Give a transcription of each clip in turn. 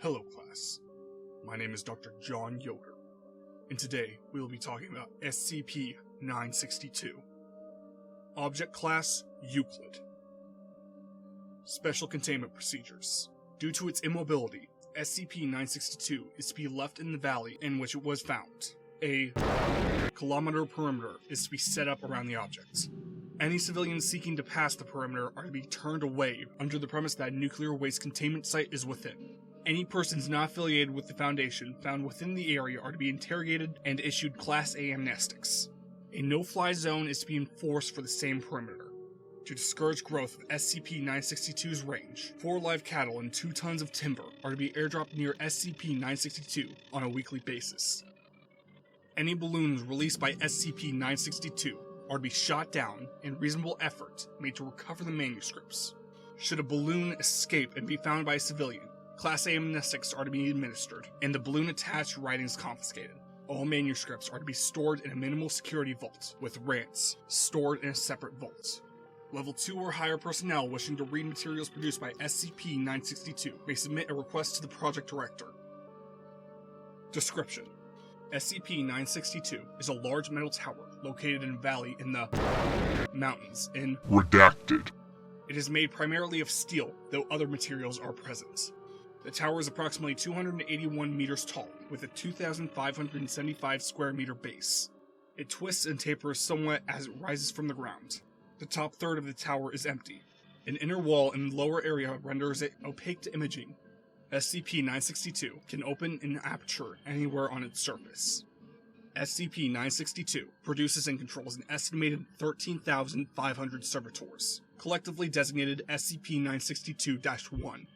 Hello class, my name is Dr. John Yoder, and today we will be talking about SCP-962. Object Class Euclid. Special Containment Procedures. Due to its immobility, SCP-962 is to be left in the valley in which it was found. A kilometer perimeter is to be set up around the object. Any civilians seeking to pass the perimeter are to be turned away under the premise that a nuclear waste containment site is within. Any persons not affiliated with the Foundation found within the area are to be interrogated and issued Class A amnestics. A no-fly zone is to be enforced for the same perimeter. To discourage growth of SCP-962's range, 4 live cattle and 2 tons of timber are to be airdropped near SCP-962 on a weekly basis. Any balloons released by SCP-962 are to be shot down and reasonable effort made to recover the manuscripts. Should a balloon escape and be found by a civilian, Class A amnestics are to be administered, and the balloon-attached writings confiscated. All manuscripts are to be stored in a minimal security vault, with rants stored in a separate vault. Level 2 or higher personnel wishing to read materials produced by SCP-962 may submit a request to the project director. Description: SCP-962 is a large metal tower located in a valley in the mountains in Redacted. It is made primarily of steel, though other materials are present. The tower is approximately 281 meters tall, with a 2,575 square meter base. It twists and tapers somewhat as it rises from the ground. The top third of the tower is empty. An inner wall in the lower area renders it opaque to imaging. SCP-962 can open an aperture anywhere on its surface. SCP-962 produces and controls an estimated 13,500 servitors, collectively designated SCP-962-1.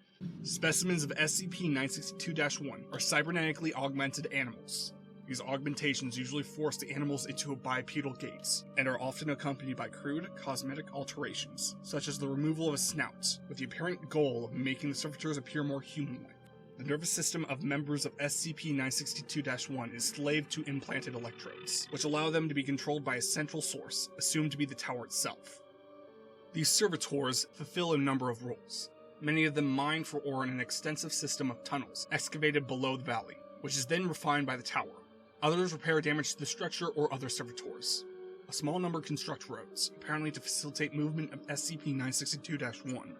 Specimens of SCP-962-1 are cybernetically augmented animals. These augmentations usually force the animals into a bipedal gait, and are often accompanied by crude, cosmetic alterations, such as the removal of a snout, with the apparent goal of making the servitors appear more human-like. The nervous system of members of SCP-962-1 is slave to implanted electrodes, which allow them to be controlled by a central source, assumed to be the tower itself. These servitors fulfill a number of roles. Many of them mine for ore in an extensive system of tunnels excavated below the valley, which is then refined by the tower. Others repair damage to the structure or other servitors. A small number construct roads, apparently to facilitate movement of SCP-962-1.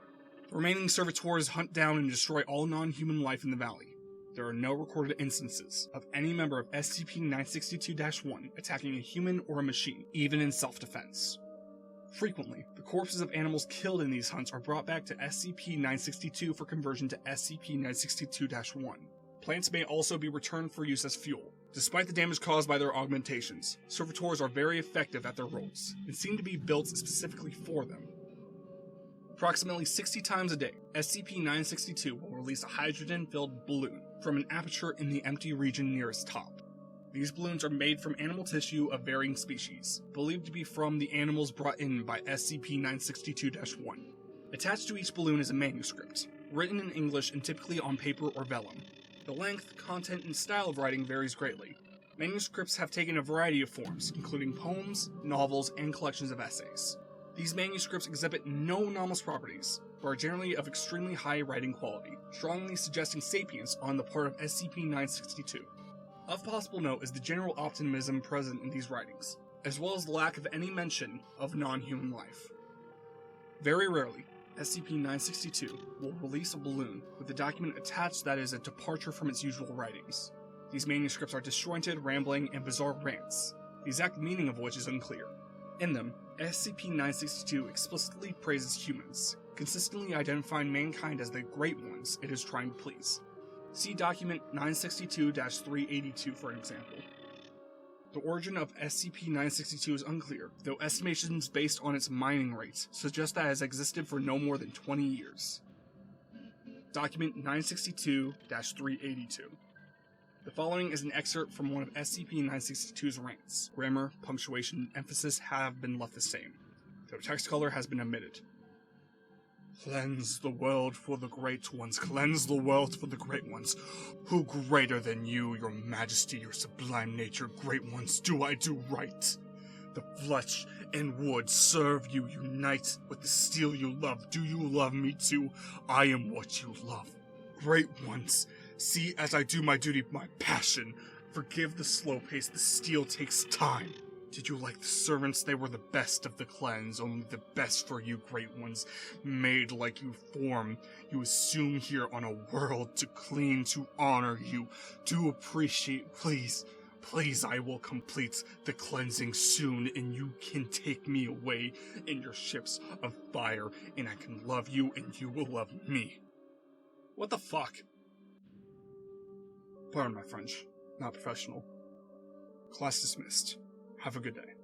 The remaining servitors hunt down and destroy all non-human life in the valley. There are no recorded instances of any member of SCP-962-1 attacking a human or a machine, even in self-defense. Frequently, the corpses of animals killed in these hunts are brought back to SCP-962 for conversion to SCP-962-1. Plants may also be returned for use as fuel. Despite the damage caused by their augmentations, servitors are very effective at their roles, and seem to be built specifically for them. Approximately 60 times a day, SCP-962 will release a hydrogen-filled balloon from an aperture in the empty region near its top. These balloons are made from animal tissue of varying species, believed to be from the animals brought in by SCP-962-1. Attached to each balloon is a manuscript, written in English and typically on paper or vellum. The length, content, and style of writing varies greatly. Manuscripts have taken a variety of forms, including poems, novels, and collections of essays. These manuscripts exhibit no anomalous properties, but are generally of extremely high writing quality, strongly suggesting sapience on the part of SCP-962. Of possible note is the general optimism present in these writings, as well as the lack of any mention of non-human life. Very rarely, SCP-962 will release a balloon with a document attached that is a departure from its usual writings. These manuscripts are disjointed, rambling, and bizarre rants, the exact meaning of which is unclear. In them, SCP-962 explicitly praises humans, consistently identifying mankind as the Great Ones it is trying to please. See document 962-382 for an example. The origin of SCP-962 is unclear, though estimations based on its mining rates suggest that it has existed for no more than 20 years. Document 962-382. The following is an excerpt from one of SCP-962's rants. Grammar, punctuation, and emphasis have been left the same, though text color has been omitted. Cleanse the world for the great ones, cleanse the world for the great ones. Who greater than you, your majesty, your sublime nature, great ones, do I do right? The flesh and wood serve you, unite with the steel you love. Do you love me too? I am what you love. Great ones, See, as I do my duty, my passion. Forgive the slow pace, the steel takes time. Did you like the servants? They were the best of the clans, only the best for you great ones. Made like you form, you assume here on a world to clean, to honor you, to appreciate. Please, please, I will complete the cleansing soon, and you can take me away in your ships of fire, and I can love you, and you will love me. What the fuck? Pardon my French. Not professional. Class dismissed. Have a good day.